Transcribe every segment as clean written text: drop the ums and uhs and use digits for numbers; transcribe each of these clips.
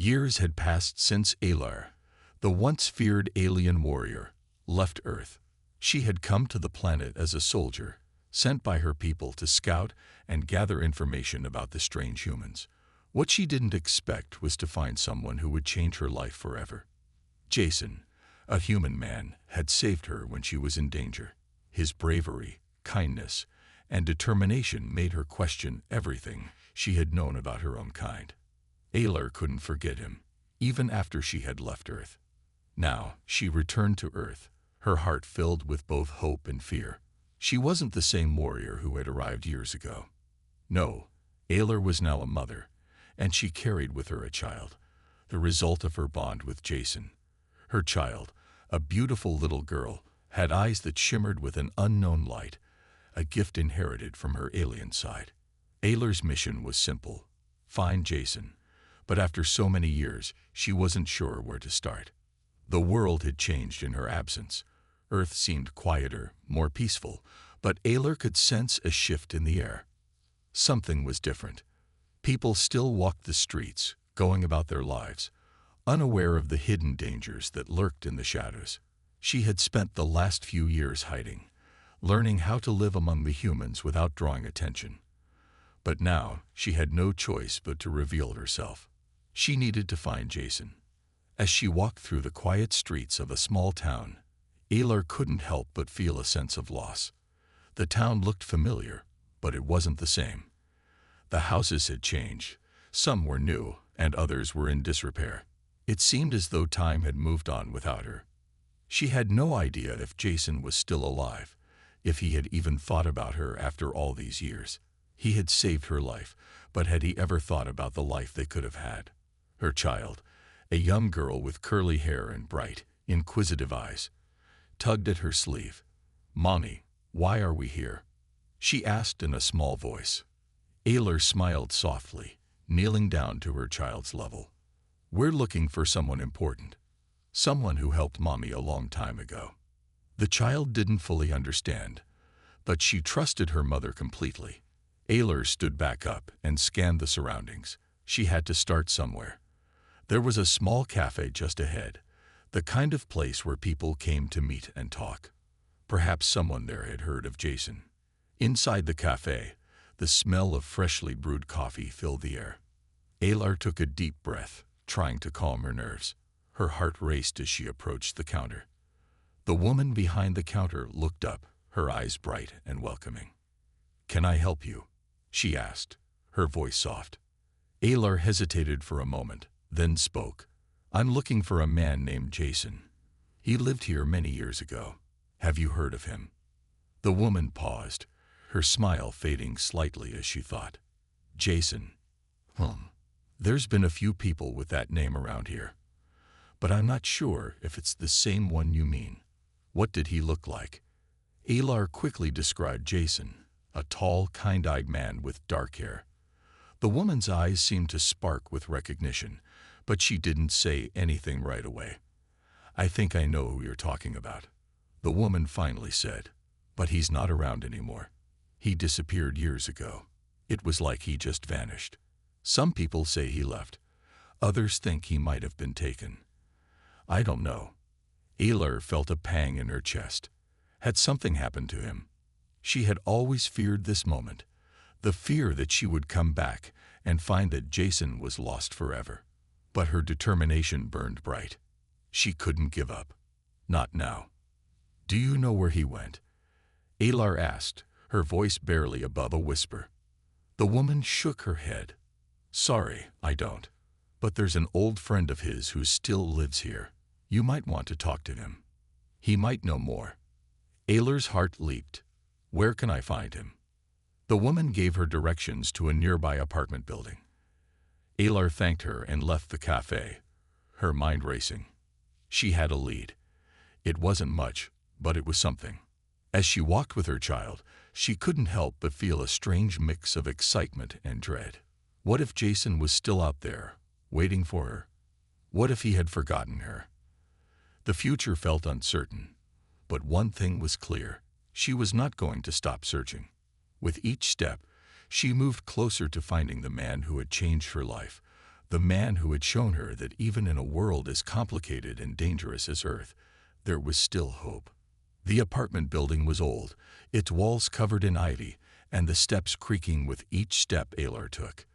Years had passed since Alar, the once feared alien warrior, left Earth. She had come to the planet as a soldier, sent by her people to scout and gather information about the strange humans. What she didn't expect was to find someone who would change her life forever. Jason, a human man, had saved her when she was in danger. His bravery, kindness, and determination made her question everything she had known about her own kind. Alar couldn't forget him, even after she had left Earth. Now, she returned to Earth, her heart filled with both hope and fear. She wasn't the same warrior who had arrived years ago. No, Alar was now a mother, and she carried with her a child, the result of her bond with Jason. Her child, a beautiful little girl, had eyes that shimmered with an unknown light, a gift inherited from her alien side. Alar's mission was simple: find Jason. But after so many years, she wasn't sure where to start. The world had changed in her absence. Earth seemed quieter, more peaceful, but Alar could sense a shift in the air. Something was different. People still walked the streets, going about their lives, unaware of the hidden dangers that lurked in the shadows. She had spent the last few years hiding, learning how to live among the humans without drawing attention. But now she had no choice but to reveal herself. She needed to find Jason. As she walked through the quiet streets of a small town, Alar couldn't help but feel a sense of loss. The town looked familiar, but it wasn't the same. The houses had changed. Some were new, and others were in disrepair. It seemed as though time had moved on without her. She had no idea if Jason was still alive, if he had even thought about her after all these years. He had saved her life, but had he ever thought about the life they could have had? Her child, a young girl with curly hair and bright, inquisitive eyes, tugged at her sleeve. "Mommy, why are we here?" she asked in a small voice. Alar smiled softly, kneeling down to her child's level. "We're looking for someone important. Someone who helped Mommy a long time ago." The child didn't fully understand, but she trusted her mother completely. Alar stood back up and scanned the surroundings. She had to start somewhere. There was a small cafe just ahead, the kind of place where people came to meet and talk. Perhaps someone there had heard of Jason. Inside the cafe, the smell of freshly brewed coffee filled the air. Alar took a deep breath, trying to calm her nerves. Her heart raced as she approached the counter. The woman behind the counter looked up, her eyes bright and welcoming. "Can I help you?" she asked, her voice soft. Alar hesitated for a moment, then spoke. "I'm looking for a man named Jason. He lived here many years ago. Have you heard of him?" The woman paused, her smile fading slightly as she thought. "Jason. There's been a few people with that name around here. But I'm not sure if it's the same one you mean. What did he look like?" Alar quickly described Jason, a tall, kind-eyed man with dark hair. The woman's eyes seemed to spark with recognition, but she didn't say anything right away. "I think I know who you're talking about," the woman finally said. "But he's not around anymore. He disappeared years ago. It was like he just vanished. Some people say he left. Others think he might have been taken. I don't know." Alar felt a pang in her chest. Had something happened to him? She had always feared this moment, the fear that she would come back and find that Jason was lost forever. But her determination burned bright. She couldn't give up. Not now. "Do you know where he went?" Alar asked, her voice barely above a whisper. The woman shook her head. "Sorry, I don't. But there's an old friend of his who still lives here. You might want to talk to him. He might know more." Alar's heart leaped. "Where can I find him?" The woman gave her directions to a nearby apartment building. Alar thanked her and left the cafe, her mind racing. She had a lead. It wasn't much, but it was something. As she walked with her child, she couldn't help but feel a strange mix of excitement and dread. What if Jason was still out there, waiting for her? What if he had forgotten her? The future felt uncertain, but one thing was clear: she was not going to stop searching. With each step, she moved closer to finding the man who had changed her life, The man who had shown her that even in a world as complicated and dangerous as Earth, there was still hope. The apartment building was old, its walls covered in ivy, and the steps creaking with each step Aylar took.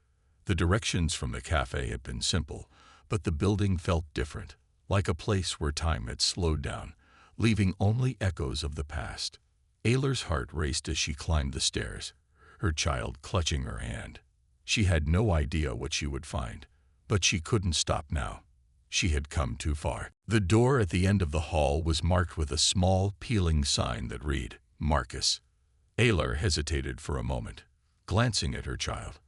The directions from the cafe had been simple, but the building felt different, like a place where time had slowed down, leaving only echoes of the past. Aylar's heart raced as she climbed the stairs, her child clutching her hand. She had no idea what she would find, but she couldn't stop now. She had come too far. The door at the end of the hall was marked with a small, peeling sign that read, Marcus. Aylar hesitated for a moment, glancing at her child.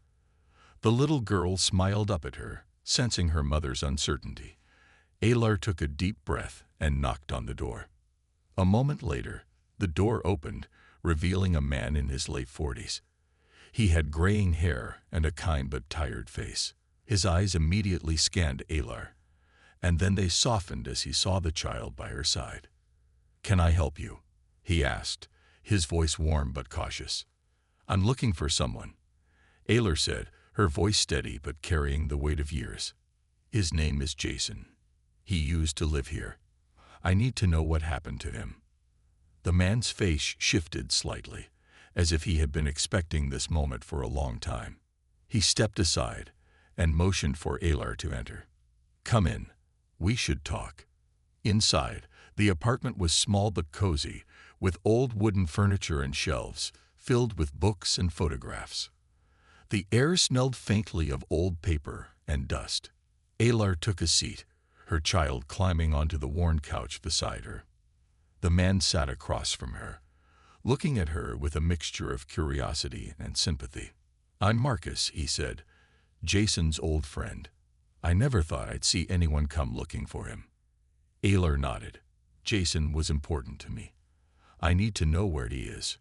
The little girl smiled up at her, sensing her mother's uncertainty. Aylar took a deep breath and knocked on the door. A moment later, the door opened, revealing a man in his late 40s. He had graying hair and a kind but tired face. His eyes immediately scanned Aylar, and then they softened as he saw the child by her side. "Can I help you?" he asked, his voice warm but cautious. "I'm looking for someone," Aylar said, her voice steady but carrying the weight of years. "His name is Jason. He used to live here. I need to know what happened to him." The man's face shifted slightly, as if he had been expecting this moment for a long time. He stepped aside and motioned for Aylar to enter. "Come in. We should talk." Inside, the apartment was small but cozy, with old wooden furniture and shelves filled with books and photographs. The air smelled faintly of old paper and dust. Aylar took a seat, her child climbing onto the worn couch beside her. The man sat across from her, looking at her with a mixture of curiosity and sympathy. "I'm Marcus," he said, "Jason's old friend. I never thought I'd see anyone come looking for him." Aylar nodded. "Jason was important to me. I need to know where he is."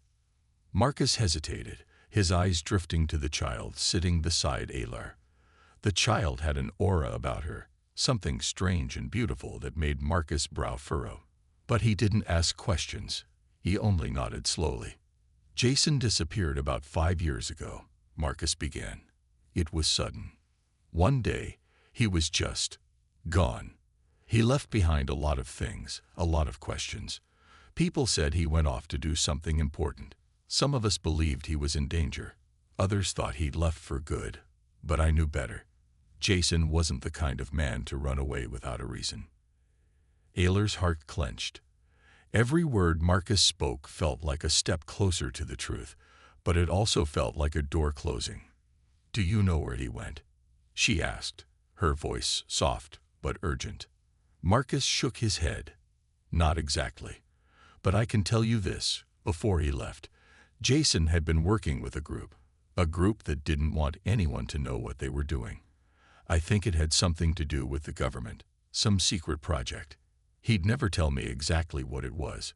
Marcus hesitated, his eyes drifting to the child sitting beside Aylar. The child had an aura about her, something strange and beautiful that made Marcus' brow furrow. But he didn't ask questions. He only nodded slowly. "Jason disappeared about 5 years ago," Marcus began. "It was sudden. One day, he was just gone. He left behind a lot of things, a lot of questions. People said he went off to do something important. Some of us believed he was in danger. Others thought he'd left for good. But I knew better. Jason wasn't the kind of man to run away without a reason." Aylar's heart clenched. Every word Marcus spoke felt like a step closer to the truth, but it also felt like a door closing. "Do you know where he went?" she asked, her voice soft but urgent. Marcus shook his head. "Not exactly. But I can tell you this, before he left, Jason had been working with a group that didn't want anyone to know what they were doing. I think it had something to do with the government, some secret project. He'd never tell me exactly what it was,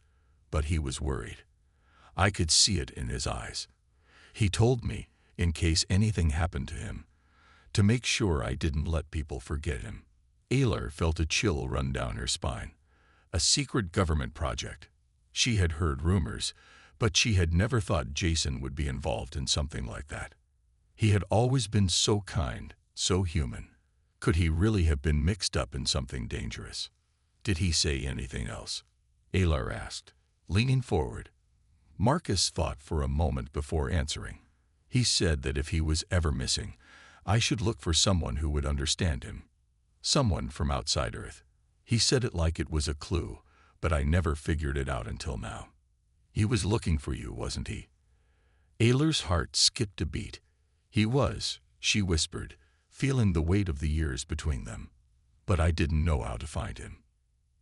but he was worried. I could see it in his eyes. He told me, in case anything happened to him, to make sure I didn't let people forget him." Aylar felt a chill run down her spine. A secret government project. She had heard rumors, but she had never thought Jason would be involved in something like that. He had always been so kind, so human. Could he really have been mixed up in something dangerous? "Did he say anything else?" Aylar asked, leaning forward. Marcus thought for a moment before answering. "He said that if he was ever missing, I should look for someone who would understand him. Someone from outside Earth. He said it like it was a clue, but I never figured it out until now." "He was looking for you, wasn't he?" Aylar's heart skipped a beat. "He was," she whispered, feeling the weight of the years between them. "But I didn't know how to find him."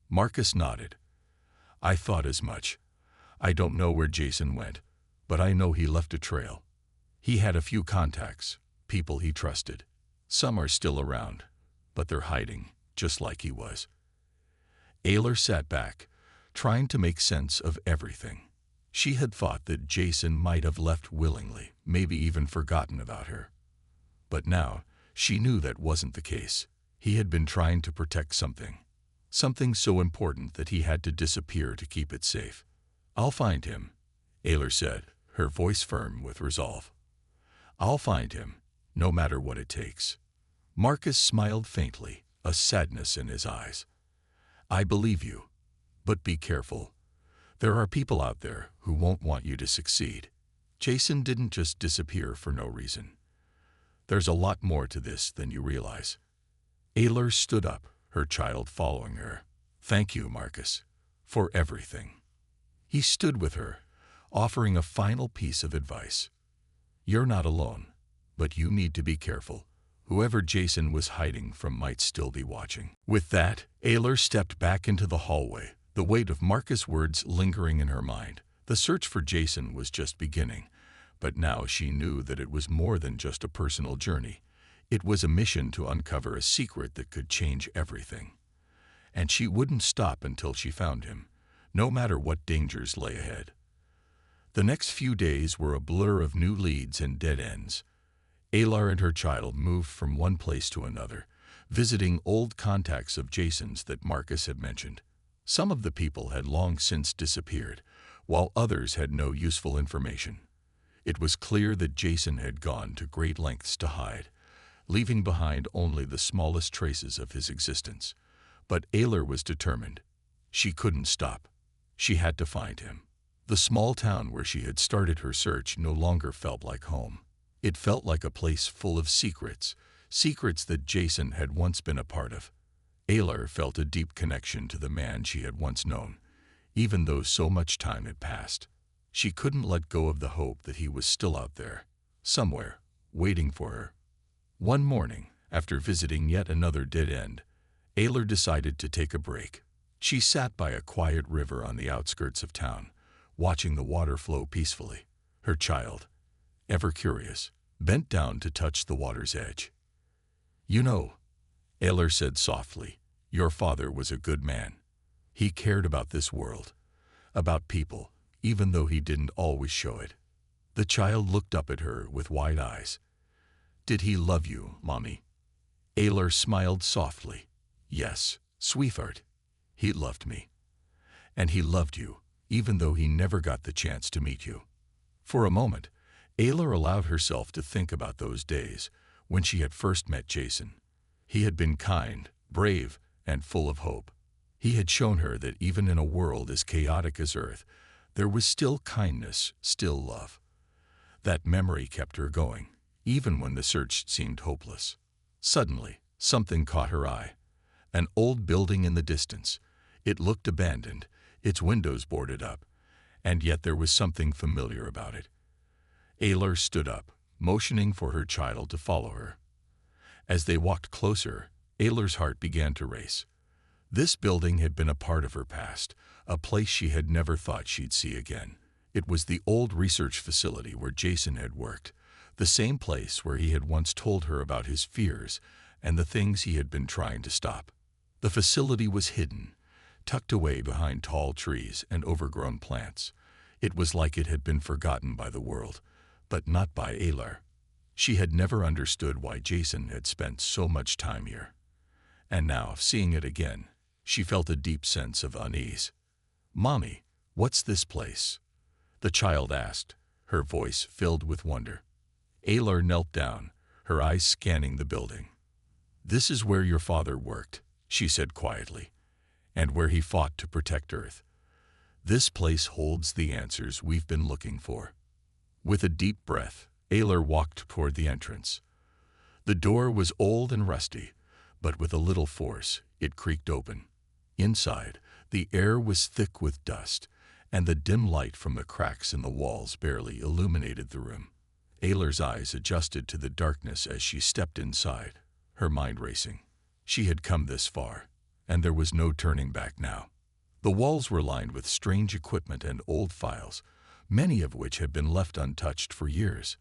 Marcus nodded. "I thought as much. I don't know where Jason went, but I know he left a trail. He had a few contacts, people he trusted. Some are still around, but they're hiding, just like he was." Aylar sat back, trying to make sense of everything. She had thought that Jason might have left willingly, maybe even forgotten about her. But now, she knew that wasn't the case. He had been trying to protect something so important that he had to disappear to keep it safe. "I'll find him," Aylar said, her voice firm with resolve. "I'll find him, no matter what it takes." Marcus smiled faintly, a sadness in his eyes. I believe you, but be careful. There are people out there who won't want you to succeed. Jason didn't just disappear for no reason. There's a lot more to this than you realize. Aylar stood up, her child following her. Thank you, Marcus, for everything. He stood with her, offering a final piece of advice. You're not alone, but you need to be careful. Whoever Jason was hiding from might still be watching. With that, Aylar stepped back into the hallway, the weight of Marcus' words lingering in her mind. The search for Jason was just beginning, but now she knew that it was more than just a personal journey. It was a mission to uncover a secret that could change everything. And she wouldn't stop until she found him, no matter what dangers lay ahead. The next few days were a blur of new leads and dead ends. Aylar and her child moved from one place to another, visiting old contacts of Jason's that Marcus had mentioned. Some of the people had long since disappeared, while others had no useful information. It was clear that Jason had gone to great lengths to hide, leaving behind only the smallest traces of his existence. But Aylar was determined. She couldn't stop. She had to find him. The small town where she had started her search no longer felt like home. It felt like a place full of secrets, secrets that Jason had once been a part of. Aylar felt a deep connection to the man she had once known, even though so much time had passed. She couldn't let go of the hope that he was still out there, somewhere, waiting for her. One morning, after visiting yet another dead end, Aylar decided to take a break. She sat by a quiet river on the outskirts of town, watching the water flow peacefully. Her child, ever curious, bent down to touch the water's edge. You know, Aylar said softly, your father was a good man. He cared about this world, about people, even though he didn't always show it. The child looked up at her with wide eyes. Did he love you, Mommy? Aylar smiled softly. Yes, sweetheart. He loved me. And he loved you, even though he never got the chance to meet you. For a moment, Aylar allowed herself to think about those days when she had first met Jason. He had been kind, brave, and full of hope. He had shown her that even in a world as chaotic as Earth, there was still kindness, still love. That memory kept her going, even when the search seemed hopeless. Suddenly, something caught her eye. An old building in the distance. It looked abandoned, its windows boarded up, and yet there was something familiar about it. Aylar stood up, motioning for her child to follow her. As they walked closer, Aylar's heart began to race. This building had been a part of her past, a place she had never thought she'd see again. It was the old research facility where Jason had worked, the same place where he had once told her about his fears and the things he had been trying to stop. The facility was hidden, tucked away behind tall trees and overgrown plants. It was like it had been forgotten by the world, but not by Aylar. She had never understood why Jason had spent so much time here. And now, seeing it again, she felt a deep sense of unease. Mommy, what's this place? The child asked, her voice filled with wonder. Aylar knelt down, her eyes scanning the building. This is where your father worked, she said quietly, and where he fought to protect Earth. This place holds the answers we've been looking for. With a deep breath, Aylar walked toward the entrance. The door was old and rusty, but with a little force, it creaked open. Inside, the air was thick with dust, and the dim light from the cracks in the walls barely illuminated the room. Aylar's eyes adjusted to the darkness as she stepped inside, her mind racing. She had come this far, and there was no turning back now. The walls were lined with strange equipment and old files, many of which had been left untouched for years.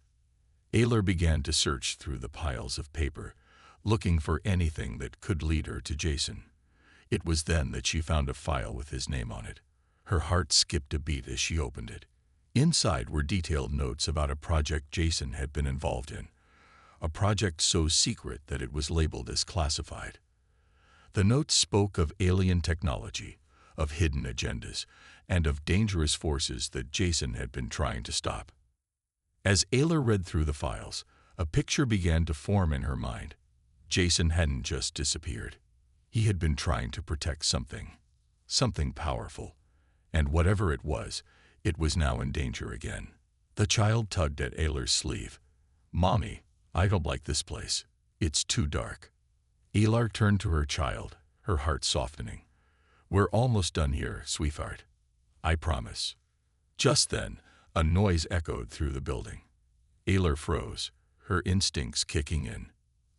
Aylar began to search through the piles of paper, looking for anything that could lead her to Jason. It was then that she found a file with his name on it. Her heart skipped a beat as she opened it. Inside were detailed notes about a project Jason had been involved in, a project so secret that it was labeled as classified. The notes spoke of alien technology, of hidden agendas, and of dangerous forces that Jason had been trying to stop. As Aylar read through the files, a picture began to form in her mind. Jason hadn't just disappeared. He had been trying to protect something powerful, and whatever it was now in danger again. The child tugged at Aylar's sleeve. "Mommy, I don't like this place. It's too dark." Aylar turned to her child, her heart softening. "We're almost done here, sweetheart. I promise." Just then, a noise echoed through the building. Aylar froze, her instincts kicking in.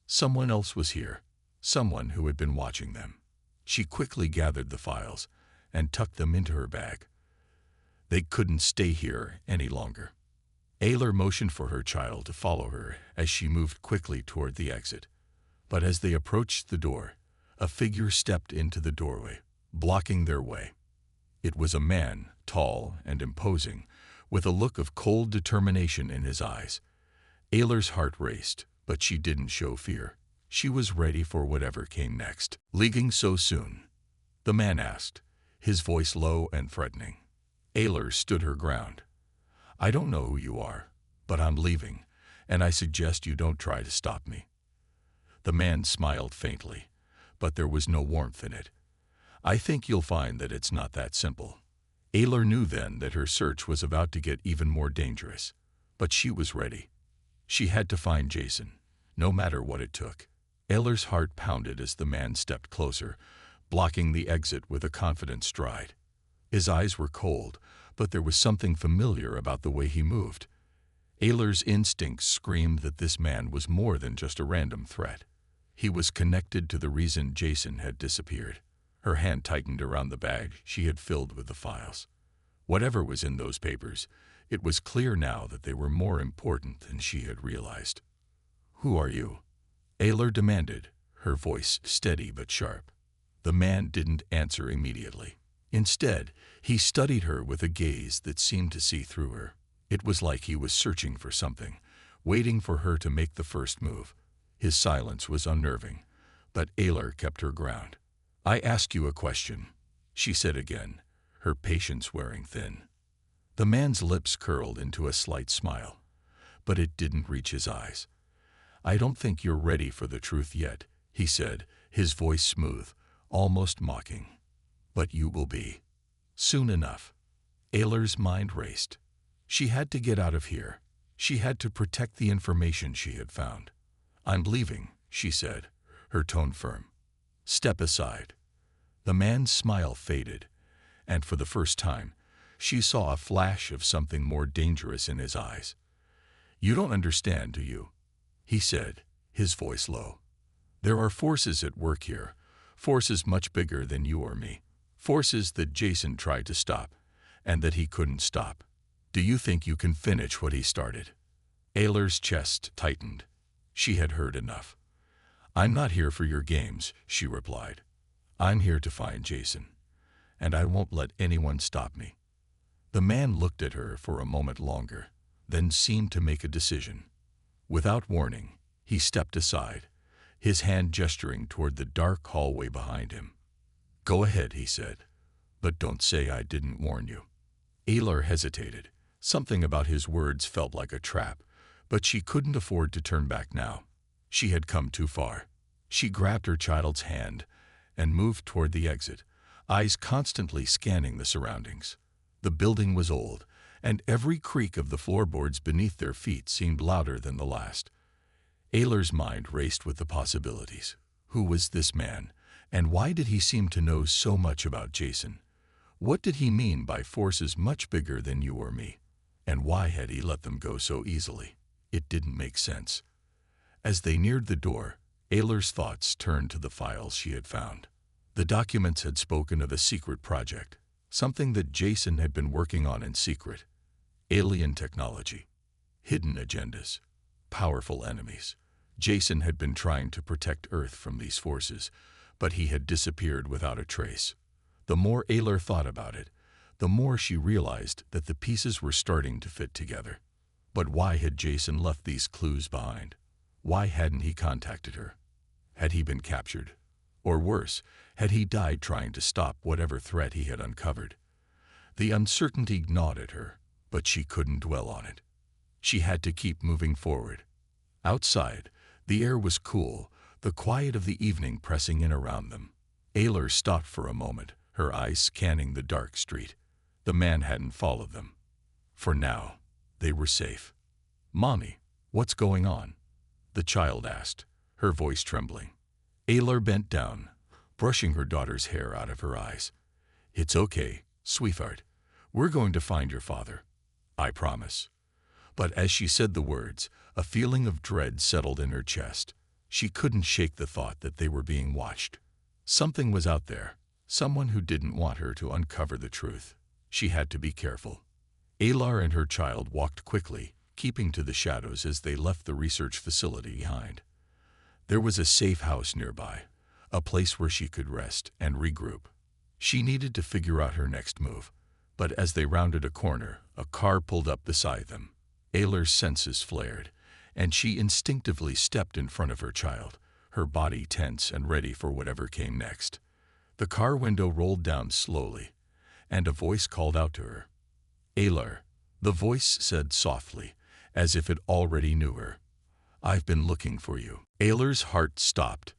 Someone else was here, someone who had been watching them. She quickly gathered the files and tucked them into her bag. They couldn't stay here any longer. Aylar motioned for her child to follow her as she moved quickly toward the exit. But as they approached the door, a figure stepped into the doorway, blocking their way. It was a man, tall and imposing, with a look of cold determination in his eyes. Aylar's heart raced, but she didn't show fear. She was ready for whatever came next. "Leaving so soon?" the man asked, his voice low and threatening. Aylar stood her ground. "I don't know who you are, but I'm leaving, and I suggest you don't try to stop me." The man smiled faintly, but there was no warmth in it. "I think you'll find that it's not that simple." Aylar knew then that her search was about to get even more dangerous, but she was ready. She had to find Jason, no matter what it took. Aylar's heart pounded as the man stepped closer, blocking the exit with a confident stride. His eyes were cold, but there was something familiar about the way he moved. Aylar's instincts screamed that this man was more than just a random threat. He was connected to the reason Jason had disappeared. Her hand tightened around the bag she had filled with the files. Whatever was in those papers, it was clear now that they were more important than she had realized. "Who are you?" Aylar demanded, her voice steady but sharp. The man didn't answer immediately. Instead, he studied her with a gaze that seemed to see through her. It was like he was searching for something, waiting for her to make the first move. His silence was unnerving, but Aylar kept her ground. "I ask you a question," she said again, her patience wearing thin. The man's lips curled into a slight smile, but it didn't reach his eyes. "I don't think you're ready for the truth yet," he said, his voice smooth, almost mocking. "But you will be. Soon enough." Aylar's mind raced. She had to get out of here. She had to protect the information she had found. "I'm leaving," she said, her tone firm. "Step aside." The man's smile faded, and for the first time, she saw a flash of something more dangerous in his eyes. "You don't understand, do you?" he said, his voice low. "There are forces at work here, forces much bigger than you or me, forces that Jason tried to stop, and that he couldn't stop. Do you think you can finish what he started?" Aylar's chest tightened. She had heard enough. "I'm not here for your games," she replied. "I'm here to find Jason, and I won't let anyone stop me." The man looked at her for a moment longer, then seemed to make a decision. Without warning, he stepped aside, his hand gesturing toward the dark hallway behind him. "Go ahead," he said, "but don't say I didn't warn you." Aylar hesitated. Something about his words felt like a trap, but she couldn't afford to turn back now. She had come too far. She grabbed her child's hand and moved toward the exit, eyes constantly scanning the surroundings. The building was old, and every creak of the floorboards beneath their feet seemed louder than the last. Aylar's mind raced with the possibilities. Who was this man, and why did he seem to know so much about Jason? What did he mean by forces much bigger than you or me? And why had he let them go so easily? It didn't make sense. As they neared the door, Aylar's thoughts turned to the files she had found. The documents had spoken of a secret project, something that Jason had been working on in secret. Alien technology, hidden agendas, powerful enemies. Jason had been trying to protect Earth from these forces, but he had disappeared without a trace. The more Aylar thought about it, the more she realized that the pieces were starting to fit together. But why had Jason left these clues behind? Why hadn't he contacted her? Had he been captured? Or worse, had he died trying to stop whatever threat he had uncovered? The uncertainty gnawed at her, but she couldn't dwell on it. She had to keep moving forward. Outside, the air was cool, the quiet of the evening pressing in around them. Aylar stopped for a moment, her eyes scanning the dark street. The man hadn't followed them. For now, they were safe. "Mommy, what's going on?" the child asked, her voice trembling. Aylar bent down, brushing her daughter's hair out of her eyes. "It's okay, sweetheart. We're going to find your father. I promise." But as she said the words, a feeling of dread settled in her chest. She couldn't shake the thought that they were being watched. Something was out there, someone who didn't want her to uncover the truth. She had to be careful. Aylar and her child walked quickly, keeping to the shadows as they left the research facility behind. There was a safe house nearby, a place where she could rest and regroup. She needed to figure out her next move, but as they rounded a corner, a car pulled up beside them. Aylar's senses flared, and she instinctively stepped in front of her child, her body tense and ready for whatever came next. The car window rolled down slowly, and a voice called out to her. "Aylar," the voice said softly, as if it already knew her. "I've been looking for you." Aylar's heart stopped.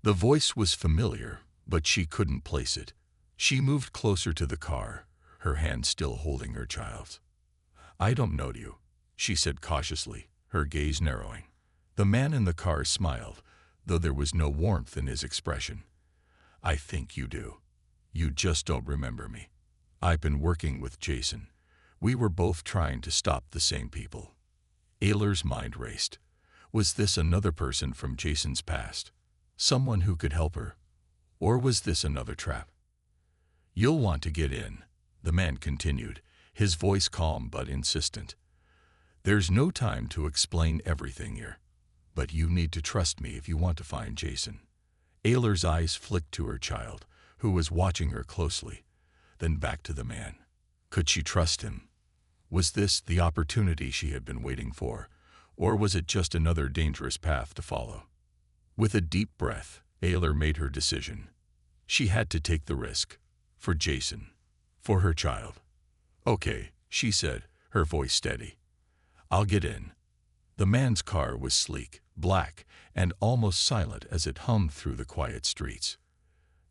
The voice was familiar, but she couldn't place it. She moved closer to the car, her hand still holding her child's. "I don't know you," she said cautiously, her gaze narrowing. The man in the car smiled, though there was no warmth in his expression. "I think you do. You just don't remember me. I've been working with Jason. We were both trying to stop the same people." Aylar's mind raced. Was this another person from Jason's past? Someone who could help her? Or was this another trap? "You'll want to get in," the man continued, his voice calm but insistent. "There's no time to explain everything here, but you need to trust me if you want to find Jason." Aylar's eyes flicked to her child, who was watching her closely, then back to the man. Could she trust him? Was this the opportunity she had been waiting for, or was it just another dangerous path to follow? With a deep breath, Aylar made her decision. She had to take the risk. For Jason. For her child. "Okay," she said, her voice steady. "I'll get in." The man's car was sleek, black, and almost silent as it hummed through the quiet streets.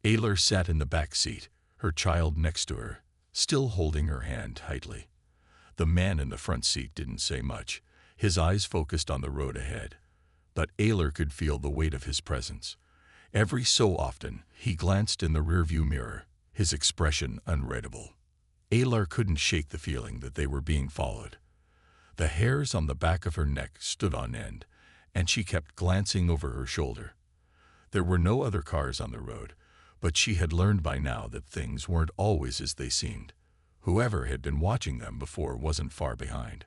Aylar sat in the back seat, her child next to her, still holding her hand tightly. The man in the front seat didn't say much, his eyes focused on the road ahead. But Aylar could feel the weight of his presence. Every so often, he glanced in the rearview mirror, his expression unreadable. Aylar couldn't shake the feeling that they were being followed. The hairs on the back of her neck stood on end, and she kept glancing over her shoulder. There were no other cars on the road, but she had learned by now that things weren't always as they seemed. Whoever had been watching them before wasn't far behind.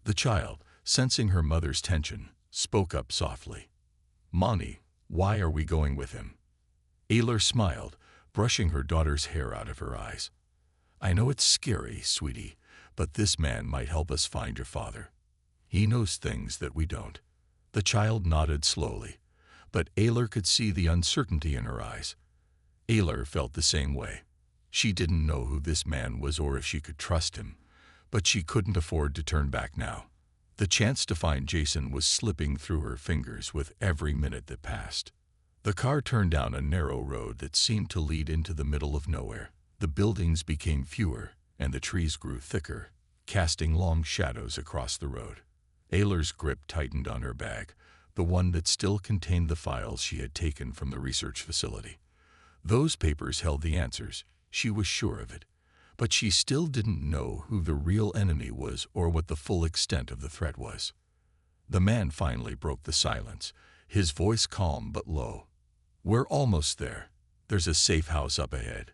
The child, sensing her mother's tension, spoke up softly. "Mommy, why are we going with him?" Aylar smiled, brushing her daughter's hair out of her eyes. "I know it's scary, sweetie, but this man might help us find your father. He knows things that we don't." The child nodded slowly, but Aylar could see the uncertainty in her eyes. Aylar felt the same way. She didn't know who this man was or if she could trust him, but she couldn't afford to turn back now. The chance to find Jason was slipping through her fingers with every minute that passed. The car turned down a narrow road that seemed to lead into the middle of nowhere. The buildings became fewer, and the trees grew thicker, casting long shadows across the road. Aylar's grip tightened on her bag, the one that still contained the files she had taken from the research facility. Those papers held the answers, she was sure of it, but she still didn't know who the real enemy was or what the full extent of the threat was. The man finally broke the silence, his voice calm but low. "We're almost there. There's a safe house up ahead.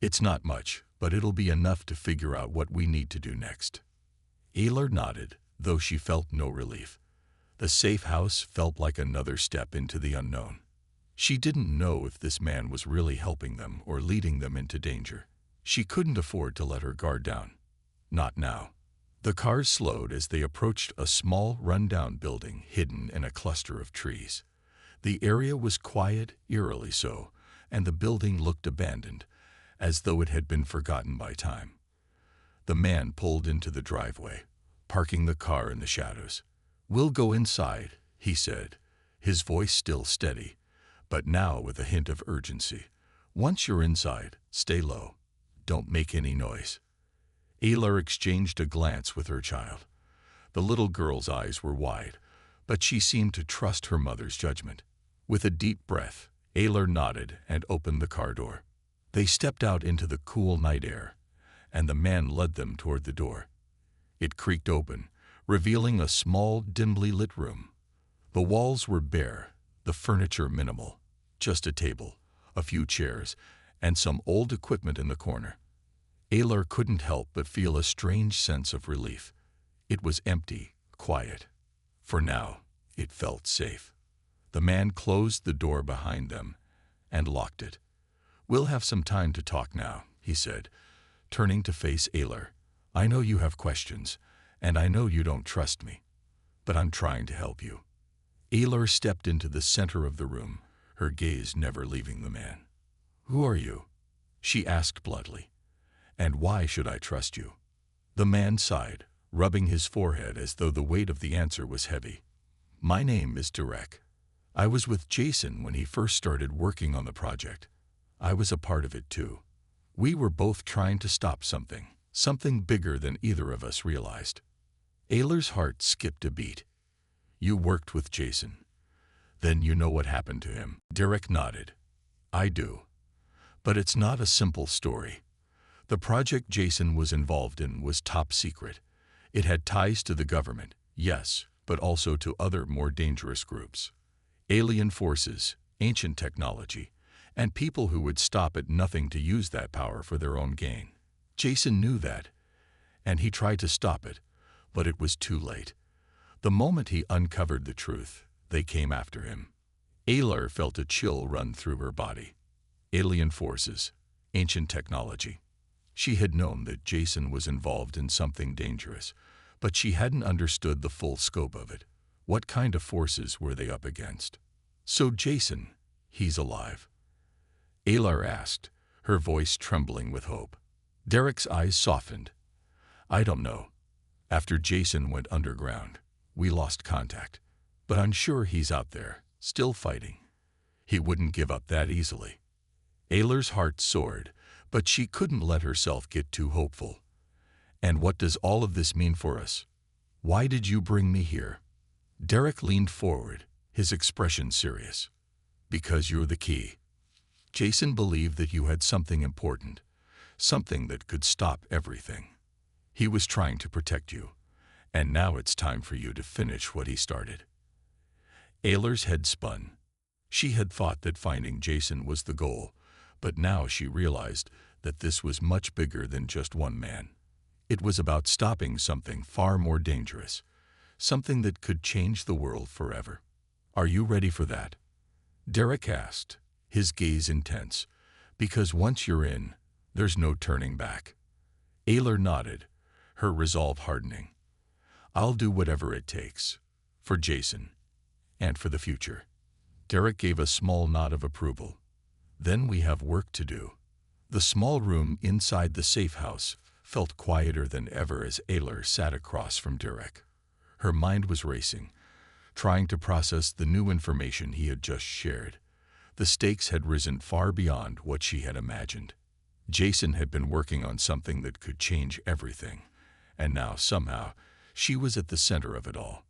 It's not much, but it'll be enough to figure out what we need to do next." Aylar nodded, though she felt no relief. The safe house felt like another step into the unknown. She didn't know if this man was really helping them or leading them into danger. She couldn't afford to let her guard down. Not now. The cars slowed as they approached a small, run-down building hidden in a cluster of trees. The area was quiet, eerily so, and the building looked abandoned, as though it had been forgotten by time. The man pulled into the driveway, parking the car in the shadows. "We'll go inside," he said, his voice still steady, but now with a hint of urgency. Once you're inside, stay low. Don't make any noise. Aylar exchanged a glance with her child. The little girl's eyes were wide, but she seemed to trust her mother's judgment. With a deep breath, Aylar nodded and opened the car door. They stepped out into the cool night air, and the man led them toward the door. It creaked open, revealing a small, dimly lit room. The walls were bare, the furniture minimal, just a table, a few chairs, and some old equipment in the corner. Aylar couldn't help but feel a strange sense of relief. It was empty, quiet. For now, it felt safe. The man closed the door behind them and locked it. "We'll have some time to talk now," he said, turning to face Aylar. "I know you have questions, and I know you don't trust me, but I'm trying to help you." Aylar stepped into the center of the room, her gaze never leaving the man. "Who are you?" she asked bluntly. "And why should I trust you?" The man sighed, rubbing his forehead as though the weight of the answer was heavy. "My name is Derek. I was with Jason when he first started working on the project. I was a part of it too. We were both trying to stop something bigger than either of us realized." Aylar's heart skipped a beat. "You worked with Jason. Then you know what happened to him." Derek nodded. "I do. But it's not a simple story. The project Jason was involved in was top secret. It had ties to the government, yes, but also to other more dangerous groups. Alien forces, ancient technology, and people who would stop at nothing to use that power for their own gain. Jason knew that, and he tried to stop it, but it was too late. The moment he uncovered the truth, they came after him." Aylar felt a chill run through her body. Alien forces, ancient technology. She had known that Jason was involved in something dangerous, but she hadn't understood the full scope of it. What kind of forces were they up against? "So Jason, he's alive?" Aylar asked, her voice trembling with hope. Derek's eyes softened. "I don't know. After Jason went underground, we lost contact. But I'm sure he's out there, still fighting. He wouldn't give up that easily." Aylar's heart soared, but she couldn't let herself get too hopeful. "And what does all of this mean for us? Why did you bring me here?" Derek leaned forward, his expression serious. "Because you're the key. Jason believed that you had something important, something that could stop everything. He was trying to protect you, and now it's time for you to finish what he started." Aylar's head spun. She had thought that finding Jason was the goal, but now she realized that this was much bigger than just one man. It was about stopping something far more dangerous, something that could change the world forever. "Are you ready for that?" Derek asked, his gaze intense, "Because once you're in, there's no turning back." Aylar nodded, her resolve hardening. "I'll do whatever it takes, for Jason, and for the future." Derek gave a small nod of approval. "Then we have work to do." The small room inside the safe house felt quieter than ever as Aylar sat across from Derek. Her mind was racing, trying to process the new information he had just shared. The stakes had risen far beyond what she had imagined. Jason had been working on something that could change everything, and now, somehow, she was at the center of it all.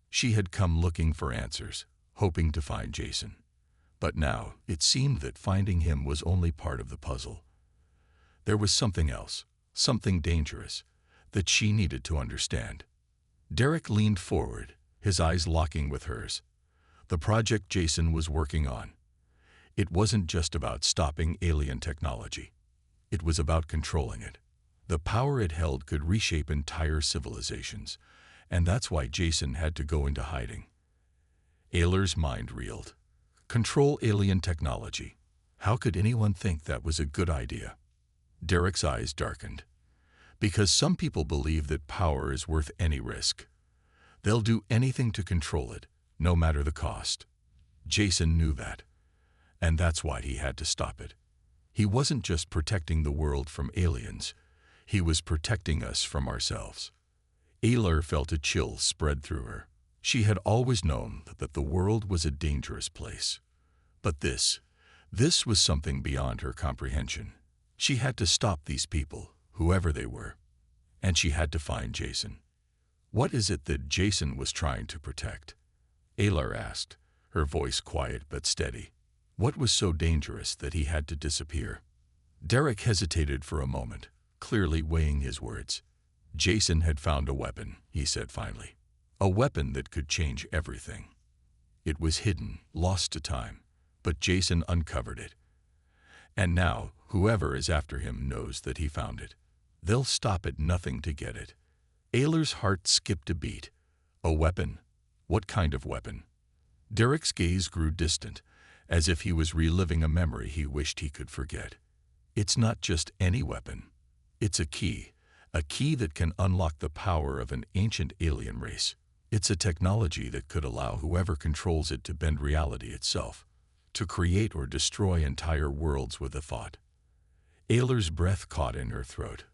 She had come looking for answers, hoping to find Jason. But now, it seemed that finding him was only part of the puzzle. There was something else, something dangerous, that she needed to understand. Derek leaned forward, his eyes locking with hers. The project Jason was working on. It wasn't just about stopping alien technology. It was about controlling it. The power it held could reshape entire civilizations, and that's why Jason had to go into hiding. Aylar's mind reeled. Control alien technology. How could anyone think that was a good idea? Derek's eyes darkened. Because some people believe that power is worth any risk. They'll do anything to control it, no matter the cost. Jason knew that, and that's why he had to stop it. He wasn't just protecting the world from aliens, he was protecting us from ourselves. Aylar felt a chill spread through her. She had always known that the world was a dangerous place. But this was something beyond her comprehension. She had to stop these people, whoever they were. And she had to find Jason. What is it that Jason was trying to protect? Aylar asked, her voice quiet but steady. What was so dangerous that he had to disappear? Derek hesitated for a moment, clearly weighing his words. Jason had found a weapon, he said finally. A weapon that could change everything. It was hidden, lost to time, but Jason uncovered it. And now, whoever is after him knows that he found it. They'll stop at nothing to get it. Aylar's heart skipped a beat. A weapon? What kind of weapon? Derek's gaze grew distant, as if he was reliving a memory he wished he could forget. It's not just any weapon. It's a key that can unlock the power of an ancient alien race. It's a technology that could allow whoever controls it to bend reality itself, to create or destroy entire worlds with a thought. Aylar's breath caught in her throat.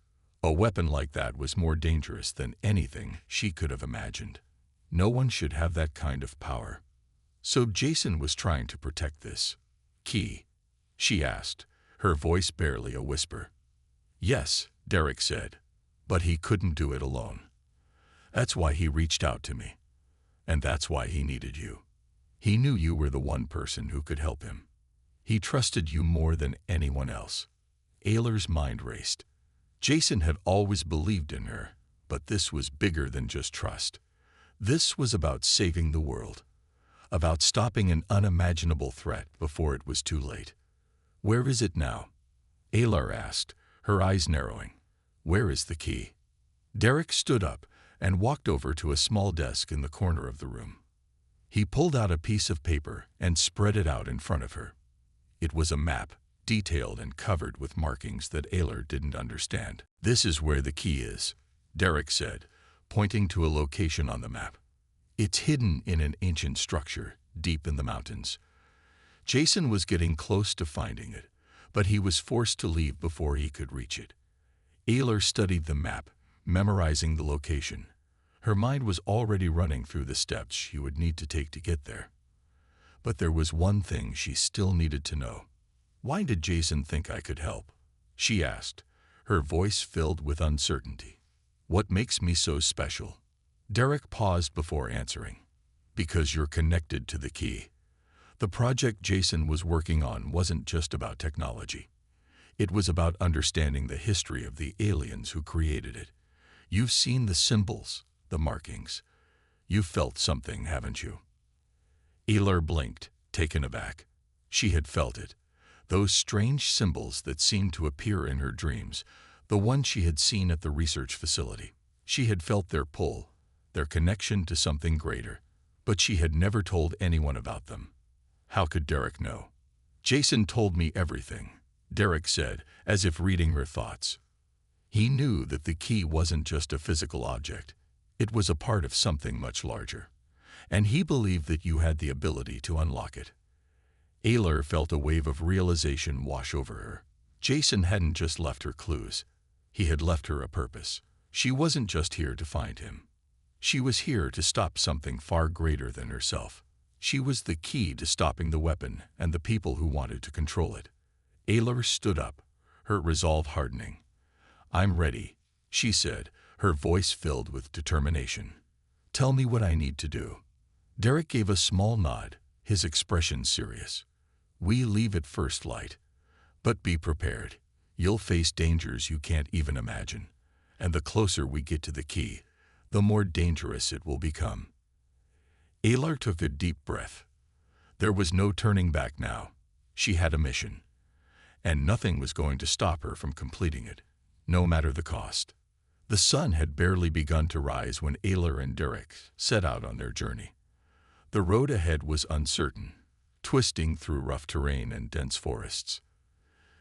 A weapon like that was more dangerous than anything she could have imagined. No one should have that kind of power. So Jason was trying to protect this key, she asked, her voice barely a whisper. Yes, Derek said, but he couldn't do it alone. That's why he reached out to me. And that's why he needed you. He knew you were the one person who could help him. He trusted you more than anyone else. Aylar's mind raced. Jason had always believed in her, but this was bigger than just trust. This was about saving the world, about stopping an unimaginable threat before it was too late. Where is it now? Aylar asked, her eyes narrowing. Where is the key? Derek stood up and walked over to a small desk in the corner of the room. He pulled out a piece of paper and spread it out in front of her. It was a map, detailed and covered with markings that Aylar didn't understand. This is where the key is, Derek said, pointing to a location on the map. It's hidden in an ancient structure, deep in the mountains. Jason was getting close to finding it, but he was forced to leave before he could reach it. Aylar studied the map, memorizing the location. Her mind was already running through the steps she would need to take to get there. But there was one thing she still needed to know. Why did Jason think I could help? She asked, her voice filled with uncertainty. What makes me so special? Derek paused before answering. Because you're connected to the key. The project Jason was working on wasn't just about technology. It was about understanding the history of the aliens who created it. You've seen the symbols, the markings. You've felt something, haven't you? Aylar blinked, taken aback. She had felt it. Those strange symbols that seemed to appear in her dreams, the ones she had seen at the research facility. She had felt their pull, their connection to something greater, but she had never told anyone about them. How could Derek know? Jason told me everything, Derek said, as if reading her thoughts. He knew that the key wasn't just a physical object. It was a part of something much larger. And he believed that you had the ability to unlock it. Aylar felt a wave of realization wash over her. Jason hadn't just left her clues. He had left her a purpose. She wasn't just here to find him. She was here to stop something far greater than herself. She was the key to stopping the weapon and the people who wanted to control it. Aylar stood up, her resolve hardening. I'm ready, she said, her voice filled with determination. Tell me what I need to do. Derek gave a small nod, his expression serious. We leave at first light. But be prepared. You'll face dangers you can't even imagine. And the closer we get to the key, the more dangerous it will become. Aylar took a deep breath. There was no turning back now. She had a mission. And nothing was going to stop her from completing it, no matter the cost. The sun had barely begun to rise when Aylar and Derek set out on their journey. The road ahead was uncertain, twisting through rough terrain and dense forests.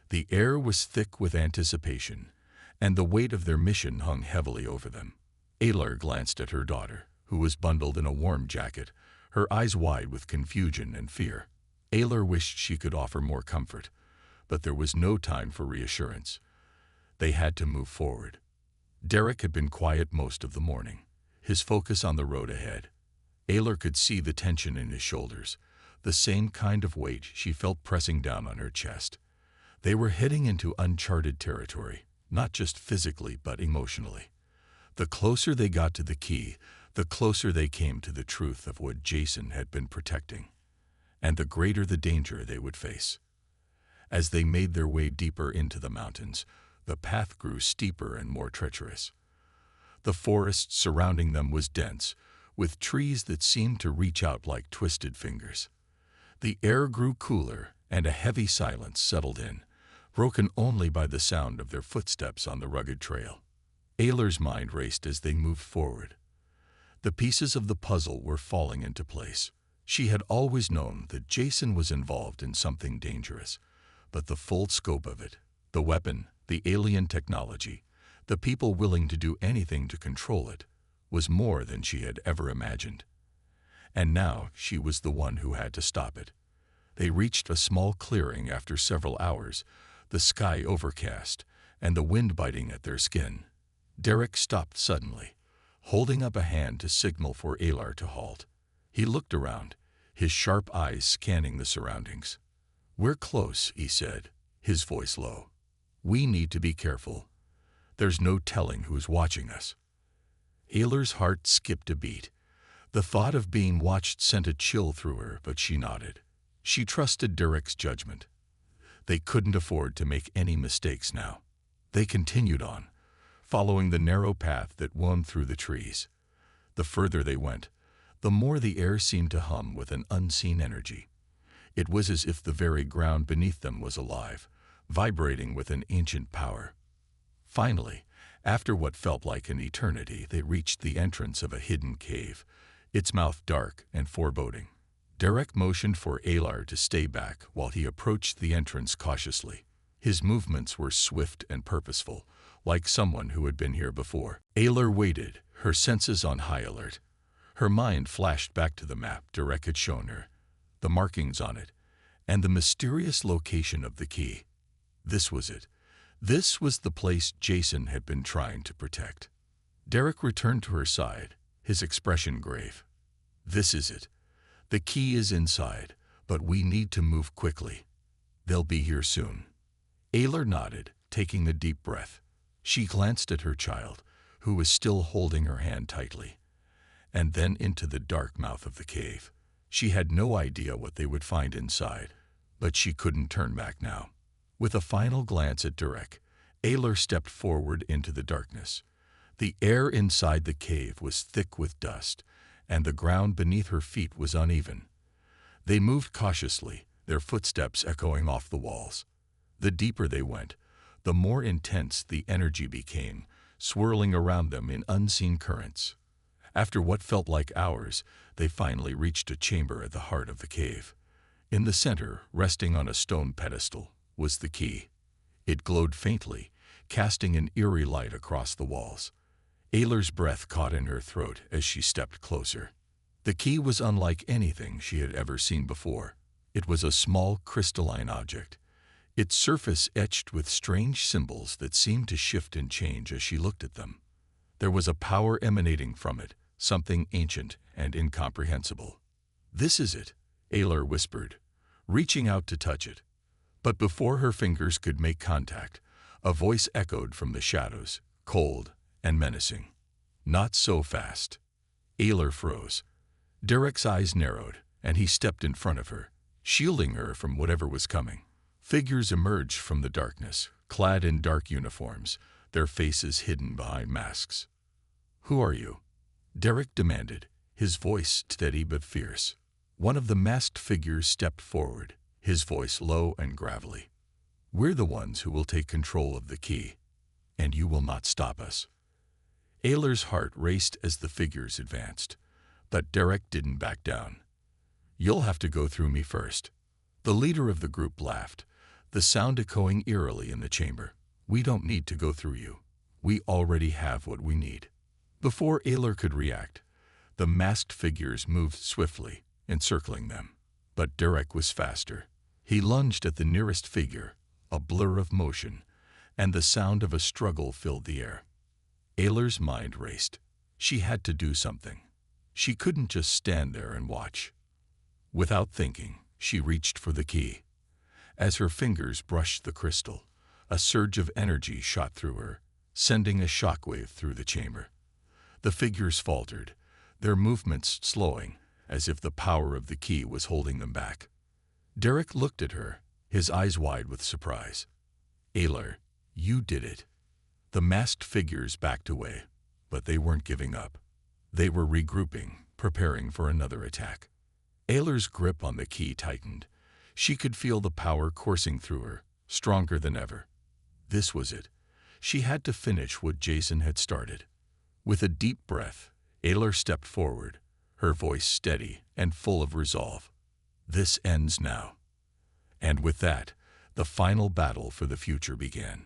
The air was thick with anticipation, and the weight of their mission hung heavily over them. Aylar glanced at her daughter, who was bundled in a warm jacket, her eyes wide with confusion and fear. Aylar wished she could offer more comfort, but there was no time for reassurance. They had to move forward. Derek had been quiet most of the morning, his focus on the road ahead. Aylar could see the tension in his shoulders, the same kind of weight she felt pressing down on her chest. They were heading into uncharted territory, not just physically but emotionally. The closer they got to the key, the closer they came to the truth of what Jason had been protecting, and the greater the danger they would face. As they made their way deeper into the mountains, the path grew steeper and more treacherous. The forest surrounding them was dense, with trees that seemed to reach out like twisted fingers. The air grew cooler, and a heavy silence settled in, broken only by the sound of their footsteps on the rugged trail. Aylar's mind raced as they moved forward. The pieces of the puzzle were falling into place. She had always known that Jason was involved in something dangerous, but the full scope of it, the weapon, the alien technology, the people willing to do anything to control it, was more than she had ever imagined. And now she was the one who had to stop it. They reached a small clearing after several hours, the sky overcast and the wind biting at their skin. Derek stopped suddenly, holding up a hand to signal for Aylar to halt. He looked around, his sharp eyes scanning the surroundings. "We're close," he said, his voice low. "We need to be careful. There's no telling who's watching us." Aylar's heart skipped a beat. The thought of being watched sent a chill through her, but she nodded. She trusted Derek's judgment. They couldn't afford to make any mistakes now. They continued on, following the narrow path that wound through the trees. The further they went, the more the air seemed to hum with an unseen energy. It was as if the very ground beneath them was alive, vibrating with an ancient power. Finally, after what felt like an eternity, they reached the entrance of a hidden cave, its mouth dark and foreboding. Derek motioned for Aylar to stay back while he approached the entrance cautiously. His movements were swift and purposeful, like someone who had been here before. Aylar waited, her senses on high alert. Her mind flashed back to the map Derek had shown her, the markings on it, and the mysterious location of the key. This was it. This was the place Jason had been trying to protect. Derek returned to her side, his expression grave. "This is it. The key is inside, but we need to move quickly. They'll be here soon." Aylar nodded, taking a deep breath. She glanced at her child, who was still holding her hand tightly, and then into the dark mouth of the cave. She had no idea what they would find inside, but she couldn't turn back now. With a final glance at Derek, Aylar stepped forward into the darkness. The air inside the cave was thick with dust, and the ground beneath her feet was uneven. They moved cautiously, their footsteps echoing off the walls. The deeper they went, the more intense the energy became, swirling around them in unseen currents. After what felt like hours, they finally reached a chamber at the heart of the cave. In the center, resting on a stone pedestal, was the key. It glowed faintly, casting an eerie light across the walls. Aylar's breath caught in her throat as she stepped closer. The key was unlike anything she had ever seen before. It was a small crystalline object, its surface etched with strange symbols that seemed to shift and change as she looked at them. There was a power emanating from it, something ancient and incomprehensible. "This is it," Aylar whispered, reaching out to touch it. But before her fingers could make contact, a voice echoed from the shadows, cold and menacing. "Not so fast." Aylar froze. Derek's eyes narrowed, and he stepped in front of her, shielding her from whatever was coming. Figures emerged from the darkness, clad in dark uniforms, their faces hidden behind masks. "Who are you?" Derek demanded, his voice steady but fierce. One of the masked figures stepped forward, his voice low and gravelly. "We're the ones who will take control of the key, and you will not stop us." Aylar's heart raced as the figures advanced, but Derek didn't back down. "You'll have to go through me first." The leader of the group laughed, the sound echoing eerily in the chamber. "We don't need to go through you. We already have what we need." Before Aylar could react, the masked figures moved swiftly, encircling them. But Derek was faster. He lunged at the nearest figure, a blur of motion, and the sound of a struggle filled the air. Aylar's mind raced. She had to do something. She couldn't just stand there and watch. Without thinking, she reached for the key. As her fingers brushed the crystal, a surge of energy shot through her, sending a shockwave through the chamber. The figures faltered, their movements slowing, as if the power of the key was holding them back. Derek looked at her, his eyes wide with surprise. "Aylar, you did it." The masked figures backed away, but they weren't giving up. They were regrouping, preparing for another attack. Aylar's grip on the key tightened. She could feel the power coursing through her, stronger than ever. This was it. She had to finish what Jason had started. With a deep breath, Aylar stepped forward, her voice steady and full of resolve. "This ends now." And with that, the final battle for the future began.